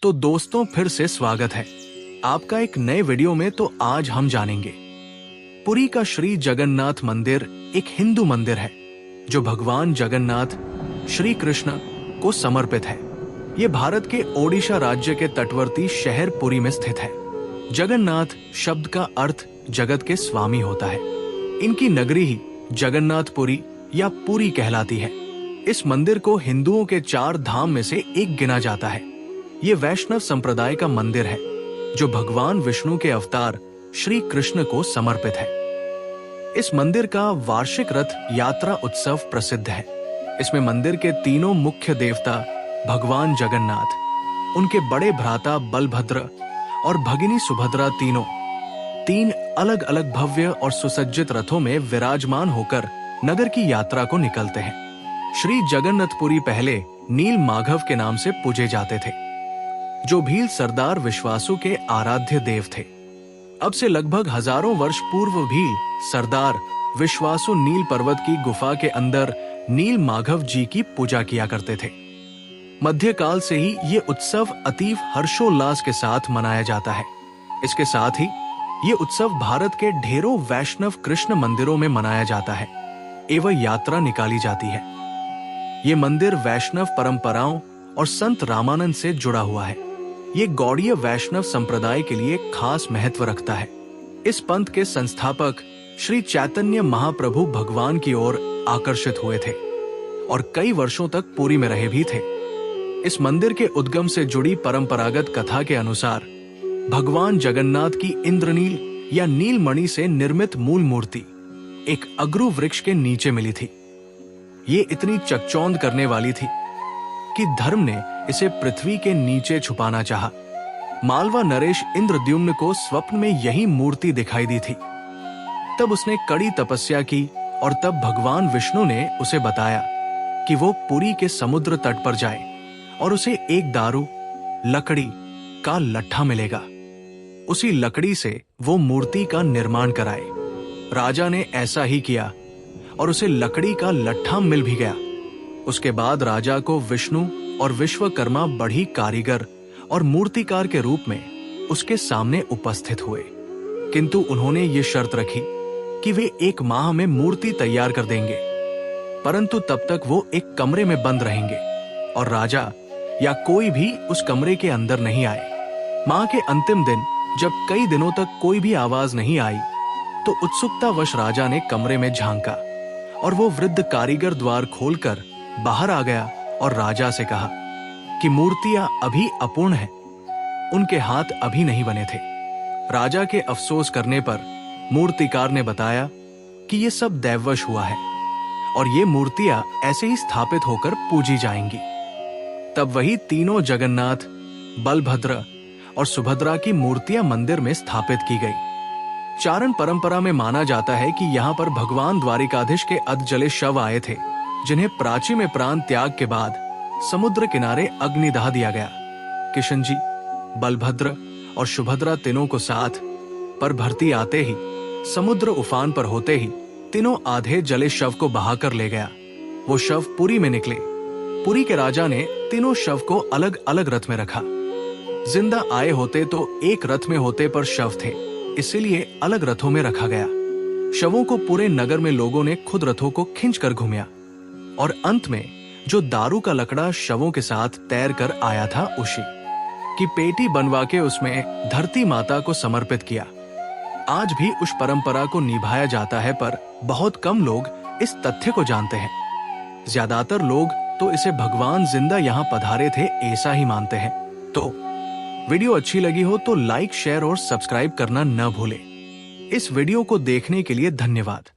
तो दोस्तों फिर से स्वागत है आपका एक नए वीडियो में। तो आज हम जानेंगे पुरी का श्री जगन्नाथ मंदिर एक हिंदू मंदिर है जो भगवान जगन्नाथ श्री कृष्ण को समर्पित है। ये भारत के ओडिशा राज्य के तटवर्ती शहर पुरी में स्थित है। जगन्नाथ शब्द का अर्थ जगत के स्वामी होता है। इनकी नगरी ही जगन्नाथपुरी या पुरी कहलाती है। इस मंदिर को हिंदुओं के 4 धाम में से एक गिना जाता है। ये वैष्णव संप्रदाय का मंदिर है जो भगवान विष्णु के अवतार श्री कृष्ण को समर्पित है। इस मंदिर का वार्षिक रथ यात्रा उत्सव प्रसिद्ध है। इसमें मंदिर के तीनों मुख्य देवता भगवान जगन्नाथ, उनके बड़े भ्राता बलभद्र और भगिनी सुभद्रा तीन अलग अलग भव्य और सुसज्जित रथों में विराजमान होकर नगर की यात्रा को निकलते हैं। श्री जगन्नाथपुरी पहले नील माधव के नाम से पूजे जाते थे, जो भील सरदार विश्वासु के आराध्य देव थे। अब से लगभग हजारों वर्ष पूर्व भील सरदार विश्वासु नील पर्वत की गुफा के अंदर नील माधव जी की पूजा किया करते थे। मध्यकाल से ही ये उत्सव अतीव हर्षोल्लास के साथ मनाया जाता है। इसके साथ ही ये उत्सव भारत के ढेरों वैष्णव कृष्ण मंदिरों में मनाया जाता है एवं यात्रा निकाली जाती है। ये मंदिर वैष्णव परंपराओं और संत रामानंद से जुड़ा हुआ है। ये गौड़ीय वैष्णव संप्रदाय के लिए खास महत्व रखता है। इस पंथ के संस्थापक श्री चैतन्य महाप्रभु भगवान की ओर आकर्षित हुए थे और कई वर्षों तक पुरी में रहे भी थे। इस मंदिर के उद्गम से जुड़ी परंपरागत कथा के अनुसार भगवान जगन्नाथ की इंद्रनील या नीलमणि से निर्मित मूल मूर्ति एक अगरू वृक्ष के नीचे मिली थी। ये इतनी चकचौंध करने वाली थी कि धर्म ने इसे पृथ्वी के नीचे छुपाना चाहा। मालवा नरेश इंद्रद्युम्न को स्वप्न में यही मूर्ति दिखाई दी थी। तब उसने कड़ी तपस्या की और तब भगवान विष्णु ने उसे बताया कि वो पुरी के समुद्र तट पर जाए और उसे एक दारू लकड़ी का लट्ठा मिलेगा। उसी लकड़ी से वो मूर्ति का निर्माण कराए। राजा ने ऐसा ही किया और उसे लकड़ी का लट्ठा मिल भी गया। उसके बाद राजा को विष्णु और विश्वकर्मा बढ़ी कारीगर और मूर्तिकार के रूप में उसके सामने उपस्थित हुए, किंतु उन्होंने ये शर्त रखी कि वे 1 माह में मूर्ति तैयार कर देंगे, परंतु तब तक वो एक कमरे में बंद रहेंगे और राजा या कोई भी उस कमरे के अंदर नहीं आए। माह के अंतिम दिन जब कई दिनों तक कोई भी आवाज नहीं आई तो उत्सुकतावश राजा ने कमरे में झांका और वो वृद्ध कारीगर द्वार खोलकर बाहर आ गया और राजा से कहा कि मूर्तियां अभी अपूर्ण हैं, उनके हाथ अभी नहीं बने थे। राजा के अफसोस करने पर मूर्तिकार ने बताया कि ये सब दैववश हुआ है और ये मूर्तियां ऐसे ही स्थापित होकर पूजी जाएंगी। तब वही तीनों जगन्नाथ, बलभद्र और सुभद्रा की मूर्तियां मंदिर में स्थापित की गई। चारण परंपरा में माना जाता है कि यहाँ पर भगवान द्वारिकाधीश के अधजले शव आए थे, जिन्हें प्राची में प्राण त्याग के बाद समुद्र किनारे अग्निदाह दिया गया। किशन जी, बलभद्र और सुभद्रा तीनों को साथ पर भरती आते ही समुद्र उफान पर होते ही तीनों आधे जले शव को बहाकर ले गया। वो शव पुरी में निकले। पुरी के राजा ने तीनों शव को अलग अलग रथ में रखा। जिंदा आए होते तो एक रथ में होते पर शव थे, इसीलिए अलग रथों में रखा गया। शवों को पूरे नगर में लोगों ने खुद रथों को खींचकर घुमाया और अंत में जो दारू का लकड़ा शवों के साथ तैर कर आया था उसी की पेटी बनवा के उसमें धरती माता को समर्पित किया। आज भी उस परंपरा को निभाया जाता है, पर बहुत कम लोग इस तथ्य को जानते हैं। ज्यादातर लोग तो इसे भगवान जिंदा यहाँ पधारे थे ऐसा ही मानते हैं। तो वीडियो अच्छी लगी हो तो लाइक, शेयर और सब्सक्राइब करना न भूलें। इस वीडियो को देखने के लिए धन्यवाद।